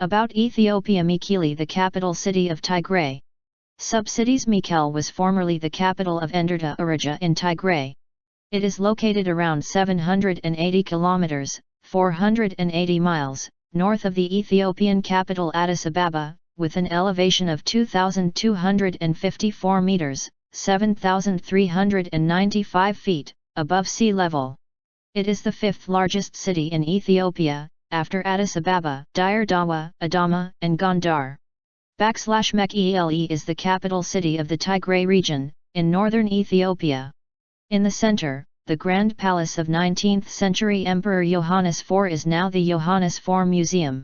About Ethiopia. Mekelle, the capital city of Tigray. Subcities. Mekelle was formerly the capital of Enderta Arija in Tigray. It is located around 780 kilometers, 480 miles, north of the Ethiopian capital Addis Ababa, with an elevation of 2,254 meters, 7,395 feet, above sea level. It is the fifth largest city in Ethiopia, after Addis Ababa, Dire Dawa, Adama, and Gondar. Mekelle is the capital city of the Tigray region, in northern Ethiopia. In the center, the Grand Palace of 19th-century Emperor Yohannes IV is now the Yohannes IV Museum.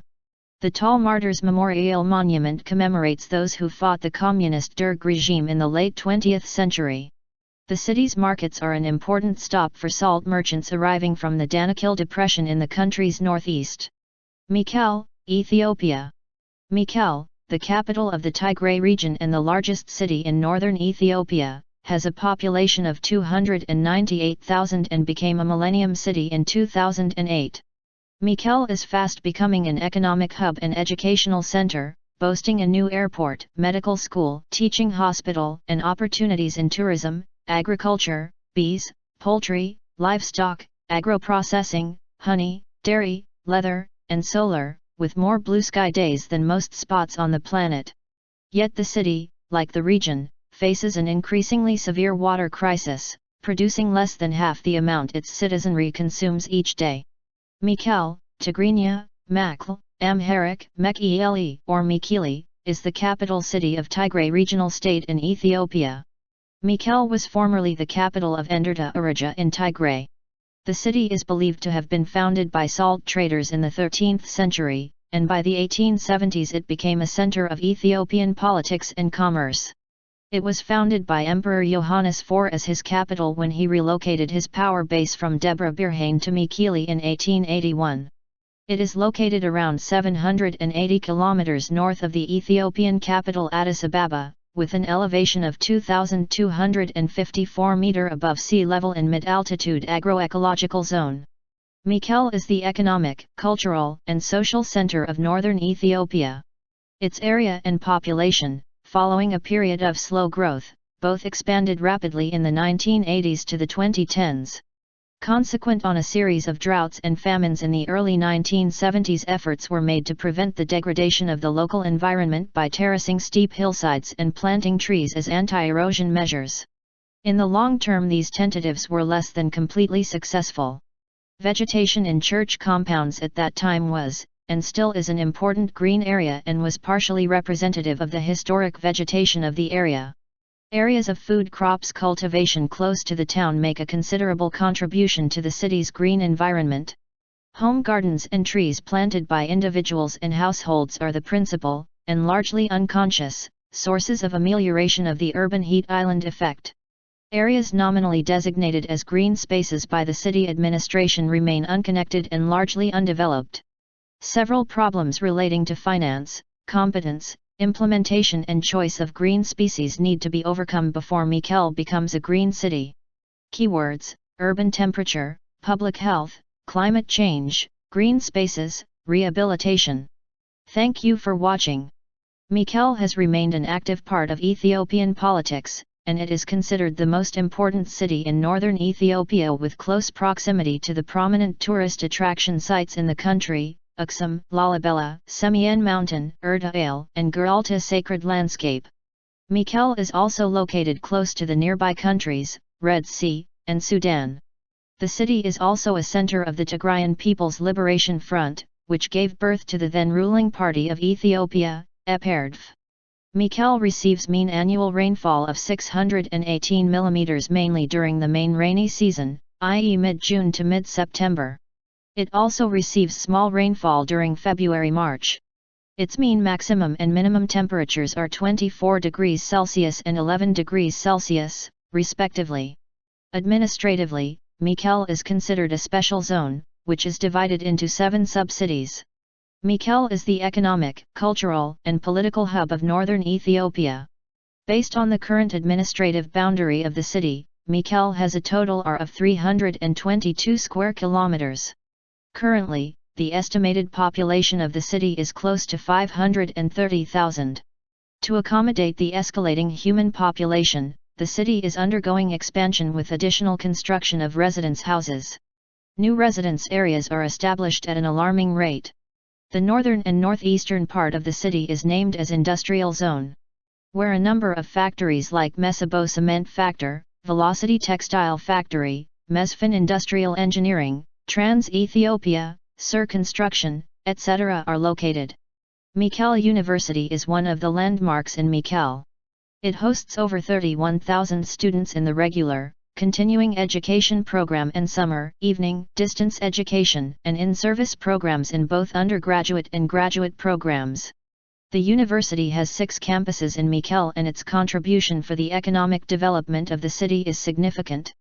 The Tall Martyrs Memorial Monument commemorates those who fought the communist Derg regime in the late 20th century. The city's markets are an important stop for salt merchants arriving from the Danakil Depression in the country's northeast. Mekelle, Ethiopia. Mekelle, the capital of the Tigray region and the largest city in northern Ethiopia, has a population of 298,000 and became a Millennium City in 2008. Mekelle is fast becoming an economic hub and educational center, boasting a new airport, medical school, teaching hospital, and opportunities in tourism, agriculture, bees, poultry, livestock, agro-processing, honey, dairy, leather, and solar, with more blue sky days than most spots on the planet. Yet the city, like the region, faces an increasingly severe water crisis, producing less than half the amount its citizenry consumes each day. Mekelle, Tigrinya, Mekelle, Amharic, Mekelle or Mekelle, is the capital city of Tigray Regional State in Ethiopia. Mekelle was formerly the capital of Enderta Arija in Tigray. The city is believed to have been founded by salt traders in the 13th century, and by the 1870s it became a center of Ethiopian politics and commerce. It was founded by Emperor Yohannes IV as his capital when he relocated his power base from Debre Birhane to Mekelle in 1881. It is located around 780 kilometers north of the Ethiopian capital Addis Ababa, with an elevation of 2,254 meters above sea level in mid-altitude agroecological zone. Mekelle is the economic, cultural, and social center of northern Ethiopia. Its area and population, following a period of slow growth, both expanded rapidly in the 1980s to the 2010s. Consequent on a series of droughts and famines in the early 1970s, efforts were made to prevent the degradation of the local environment by terracing steep hillsides and planting trees as anti-erosion measures. In the long term, these tentatives were less than completely successful. Vegetation in church compounds at that time was, and still is, an important green area and was partially representative of the historic vegetation of the area. Areas of food crops cultivation close to the town make a considerable contribution to the city's green environment. Home gardens and trees planted by individuals and households are the principal, and largely unconscious, sources of amelioration of the urban heat island effect. Areas nominally designated as green spaces by the city administration remain unconnected and largely undeveloped. Several problems relating to finance, competence, implementation and choice of green species need to be overcome before Mekelle becomes a green city. Keywords: urban temperature, public health, climate change, green spaces, rehabilitation. Thank you for watching. Mekelle has remained an active part of Ethiopian politics, and it is considered the most important city in northern Ethiopia with close proximity to the prominent tourist attraction sites in the country: Aksum, Lalibela, Semien Mountain, Erta Ale, and Guralta Sacred Landscape. Mekelle is also located close to the nearby countries, Red Sea, and Sudan. The city is also a center of the Tigrayan People's Liberation Front, which gave birth to the then ruling party of Ethiopia, EPRDF. Mekelle receives mean annual rainfall of 618 mm mainly during the main rainy season, i.e. mid-June to mid-September. It also receives small rainfall during February-March. Its mean maximum and minimum temperatures are 24 degrees Celsius and 11 degrees Celsius, respectively. Administratively, Mekelle is considered a special zone, which is divided into 7 sub-cities. Mekelle is the economic, cultural, and political hub of northern Ethiopia. Based on the current administrative boundary of the city, Mekelle has a total area of 322 square kilometers. Currently, the estimated population of the city is close to 530,000. To accommodate the escalating human population, the city is undergoing expansion with additional construction of residence houses. New residence areas are established at an alarming rate. The northern and northeastern part of the city is named as Industrial Zone, where a number of factories like Mesabo Cement Factor, Velocity Textile Factory, Mesfin Industrial Engineering, Trans Ethiopia, Sur Construction, etc. are located. Mekelle University is one of the landmarks in Mekelle. It hosts over 31,000 students in the regular, continuing education program and summer, evening, distance education and in-service programs in both undergraduate and graduate programs. The university has 6 campuses in Mekelle and its contribution for the economic development of the city is significant.